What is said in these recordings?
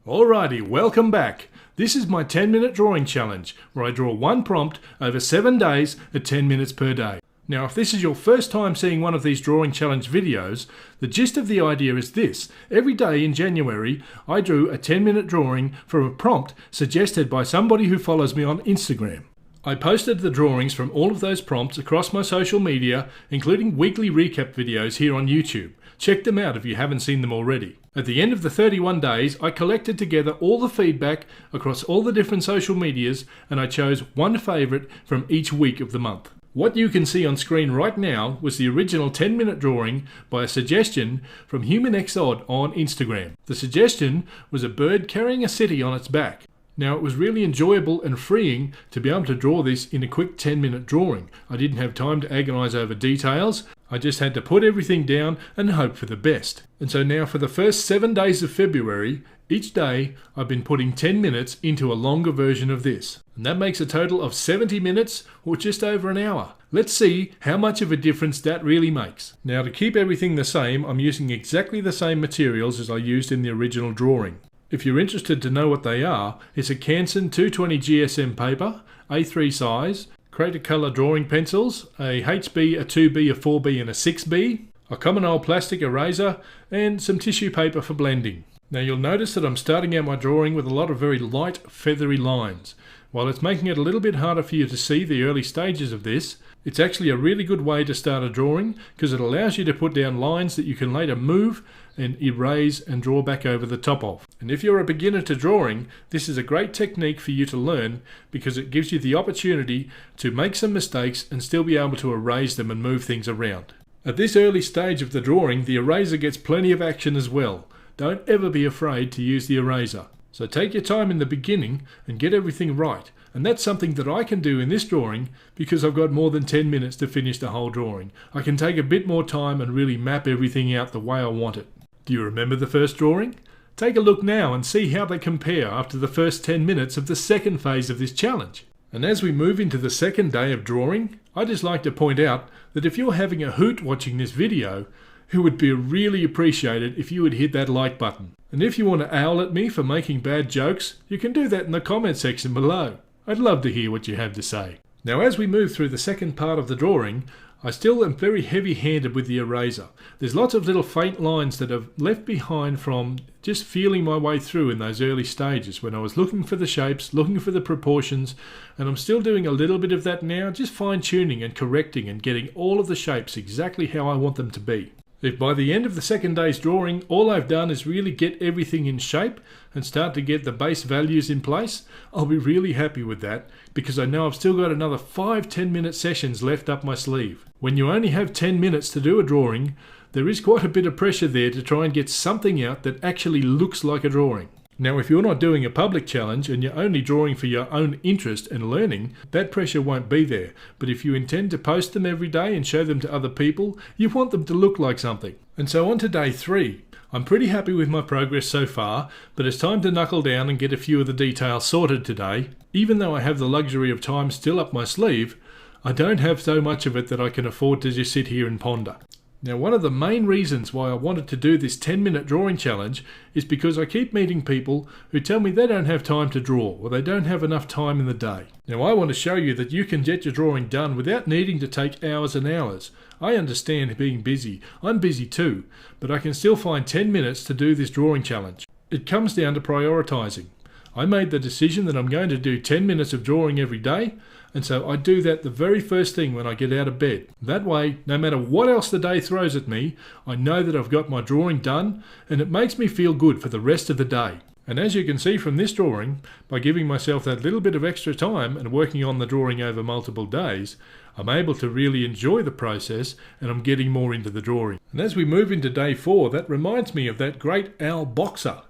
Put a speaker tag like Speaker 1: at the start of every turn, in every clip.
Speaker 1: Alrighty, welcome back. This is my 10-minute drawing challenge where I draw one prompt over 7 days at 10 minutes per day. Now, if this is your first time seeing one of these drawing challenge videos, the gist of the idea is this. Every day in January, I drew a 10-minute drawing from a prompt suggested by somebody who follows me on Instagram. I posted the drawings from all of those prompts across my social media, including weekly recap videos here on YouTube. Check them out if you haven't seen them already. At the end of the 31 days, I collected together all the feedback across all the different social medias and I chose one favourite from each week of the month. What you can see on screen right now was the original 10-minute drawing by a suggestion from HumanXOdd on Instagram. The suggestion was a bird carrying a city on its back. Now, it was really enjoyable and freeing to be able to draw this in a quick 10-minute drawing. I didn't have time to agonise over details. I just had to put everything down and hope for the best. And so now for the first 7 days of February, each day I've been putting 10 minutes into a longer version of this. And that makes a total of 70 minutes or just over an hour. Let's see how much of a difference that really makes. Now, to keep everything the same, I'm using exactly the same materials as I used in the original drawing. If you're interested to know what they are, it's a Canson 220 GSM paper, A3 size, Cretacolor drawing pencils, a HB, a 2B, a 4B and a 6B, a common old plastic eraser and some tissue paper for blending. Now you'll notice that I'm starting out my drawing with a lot of very light feathery lines. While it's making it a little bit harder for you to see the early stages of this, it's actually a really good way to start a drawing because it allows you to put down lines that you can later move and erase and draw back over the top of. And if you're a beginner to drawing, this is a great technique for you to learn because it gives you the opportunity to make some mistakes and still be able to erase them and move things around. At this early stage of the drawing, the eraser gets plenty of action as well. Don't ever be afraid to use the eraser. So take your time in the beginning and get everything right. And that's something that I can do in this drawing because I've got more than 10 minutes to finish the whole drawing. I can take a bit more time and really map everything out the way I want it. Do you remember the first drawing? Take a look now and see how they compare after the first 10 minutes of the second phase of this challenge. And as we move into the second day of drawing, I'd just like to point out that if you're having a hoot watching this video, it would be really appreciated if you would hit that like button. And if you want to owl at me for making bad jokes, you can do that in the comment section below. I'd love to hear what you have to say. Now, as we move through the second part of the drawing, I still am very heavy-handed with the eraser. There's lots of little faint lines that I've left behind from just feeling my way through in those early stages when I was looking for the shapes, looking for the proportions, and I'm still doing a little bit of that now, just fine-tuning and correcting and getting all of the shapes exactly how I want them to be. If by the end of the second day's drawing, all I've done is really get everything in shape and start to get the base values in place, I'll be really happy with that because I know I've still got another 5 10-minute sessions left up my sleeve. When you only have 10 minutes to do a drawing, there is quite a bit of pressure there to try and get something out that actually looks like a drawing. Now, if you're not doing a public challenge and you're only drawing for your own interest and learning, that pressure won't be there. But if you intend to post them every day and show them to other people, you want them to look like something. And so on to day 3. I'm pretty happy with my progress so far, but it's time to knuckle down and get a few of the details sorted today. Even though I have the luxury of time still up my sleeve, I don't have so much of it that I can afford to just sit here and ponder. Now, one of the main reasons why I wanted to do this 10-minute drawing challenge is because I keep meeting people who tell me they don't have time to draw or they don't have enough time in the day. Now, I want to show you that you can get your drawing done without needing to take hours and hours. I understand being busy. I'm busy too, but I can still find 10 minutes to do this drawing challenge. It comes down to prioritising. I made the decision that I'm going to do 10 minutes of drawing every day, and so I do that the very first thing when I get out of bed. That way, no matter what else the day throws at me, I know that I've got my drawing done, and it makes me feel good for the rest of the day. And as you can see from this drawing, by giving myself that little bit of extra time and working on the drawing over multiple days, I'm able to really enjoy the process and I'm getting more into the drawing. And as we move into day 4, that reminds me of that great owl boxer,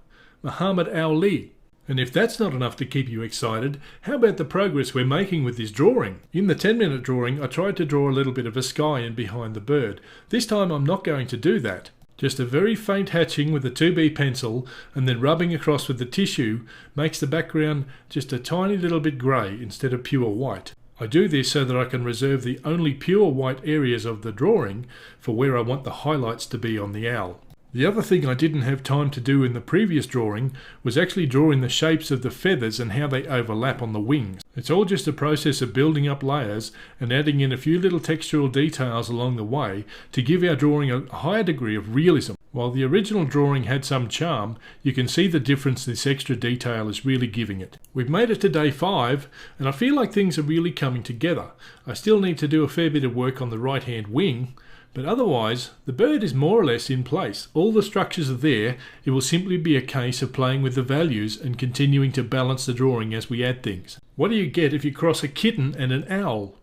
Speaker 1: Muhammad Ali. And if that's not enough to keep you excited, how about the progress we're making with this drawing? In the 10-minute drawing, I tried to draw a little bit of a sky in behind the bird. This time I'm not going to do that. Just a very faint hatching with a 2B pencil and then rubbing across with the tissue makes the background just a tiny little bit grey instead of pure white. I do this so that I can reserve the only pure white areas of the drawing for where I want the highlights to be on the owl. The other thing I didn't have time to do in the previous drawing was actually drawing the shapes of the feathers and how they overlap on the wings. It's all just a process of building up layers and adding in a few little textural details along the way to give our drawing a higher degree of realism. While the original drawing had some charm, you can see the difference this extra detail is really giving it. We've made it to day 5 and I feel like things are really coming together. I still need to do a fair bit of work on the right hand wing, but otherwise, the bird is more or less in place. All the structures are there. It will simply be a case of playing with the values and continuing to balance the drawing as we add things. What do you get if you cross a kitten and an owl?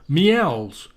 Speaker 1: Meows!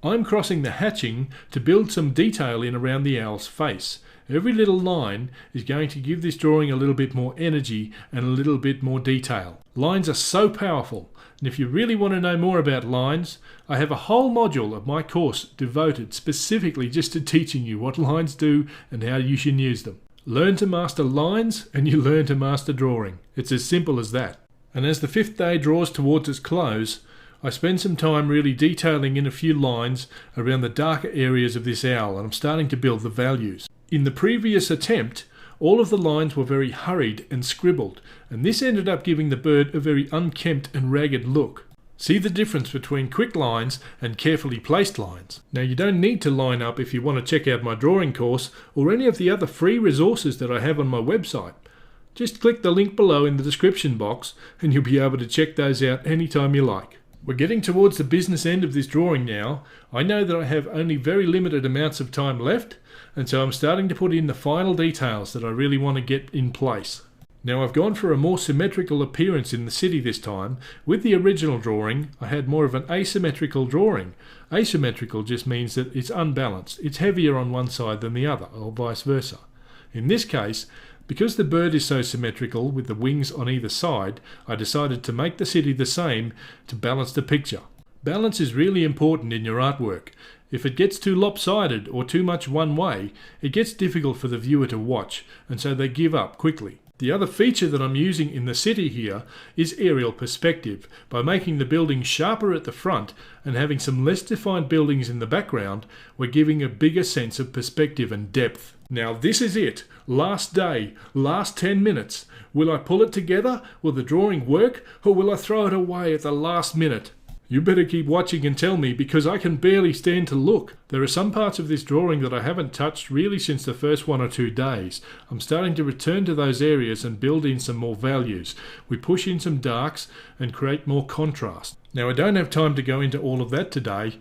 Speaker 1: I'm crossing the hatching to build some detail in around the owl's face. Every little line is going to give this drawing a little bit more energy and a little bit more detail. Lines are so powerful. And if you really want to know more about lines, I have a whole module of my course devoted specifically just to teaching you what lines do and how you should use them. Learn to master lines and you learn to master drawing. It's as simple as that. And as the 5th day draws towards its close, I spend some time really detailing in a few lines around the darker areas of this owl, and I'm starting to build the values. In the previous attempt, all of the lines were very hurried and scribbled, and this ended up giving the bird a very unkempt and ragged look. See the difference between quick lines and carefully placed lines. Now you don't need to line up if you want to check out my drawing course or any of the other free resources that I have on my website. Just click the link below in the description box and you'll be able to check those out anytime you like. We're getting towards the business end of this drawing now. I know that I have only very limited amounts of time left, and so I'm starting to put in the final details that I really want to get in place. Now I've gone for a more symmetrical appearance in the city this time. With the original drawing, I had more of an asymmetrical drawing. Asymmetrical just means that it's unbalanced. It's heavier on one side than the other, or vice versa. In this case, because the bird is so symmetrical with the wings on either side, I decided to make the city the same to balance the picture. Balance is really important in your artwork. If it gets too lopsided or too much one way, it gets difficult for the viewer to watch, and so they give up quickly. The other feature that I'm using in the city here is aerial perspective. By making the buildings sharper at the front and having some less defined buildings in the background, we're giving a bigger sense of perspective and depth. Now this is it. Last day, last 10 minutes. Will I pull it together? Will the drawing work? Or will I throw it away at the last minute? You better keep watching and tell me, because I can barely stand to look. There are some parts of this drawing that I haven't touched really since the first 1 or 2 days. I'm starting to return to those areas and build in some more values. We push in some darks and create more contrast. Now I don't have time to go into all of that today,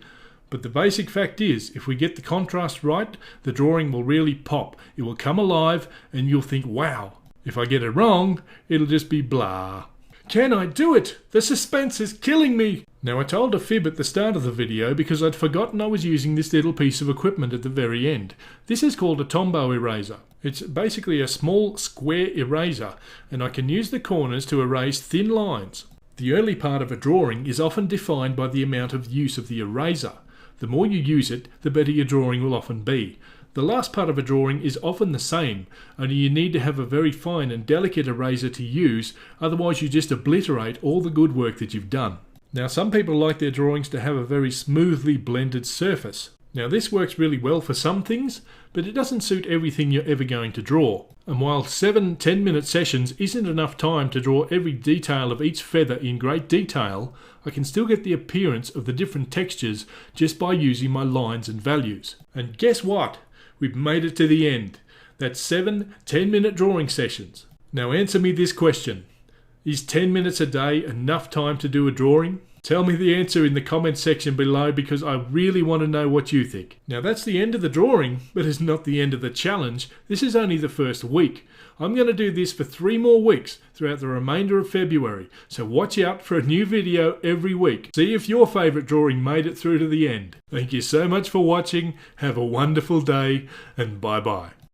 Speaker 1: but the basic fact is, if we get the contrast right, the drawing will really pop. It will come alive and you'll think, wow. If I get it wrong, it'll just be blah. Can I do it? The suspense is killing me. Now I told a fib at the start of the video because I'd forgotten I was using this little piece of equipment at the very end. This is called a Tombow eraser. It's basically a small square eraser, and I can use the corners to erase thin lines. The early part of a drawing is often defined by the amount of use of the eraser. The more you use it, the better your drawing will often be. The last part of a drawing is often the same, only you need to have a very fine and delicate eraser to use, otherwise you just obliterate all the good work that you've done. Now some people like their drawings to have a very smoothly blended surface. Now this works really well for some things, but it doesn't suit everything you're ever going to draw. And while 7 10-minute sessions isn't enough time to draw every detail of each feather in great detail, I can still get the appearance of the different textures just by using my lines and values. And guess what? We've made it to the end. That's 7 10-minute drawing sessions. Now answer me this question. Is 10 minutes a day enough time to do a drawing? Tell me the answer in the comment section below, because I really want to know what you think. Now that's the end of the drawing, but it's not the end of the challenge. This is only the first week. I'm going to do this for 3 more weeks throughout the remainder of February, so watch out for a new video every week. See if your favourite drawing made it through to the end. Thank you so much for watching, have a wonderful day, and bye bye.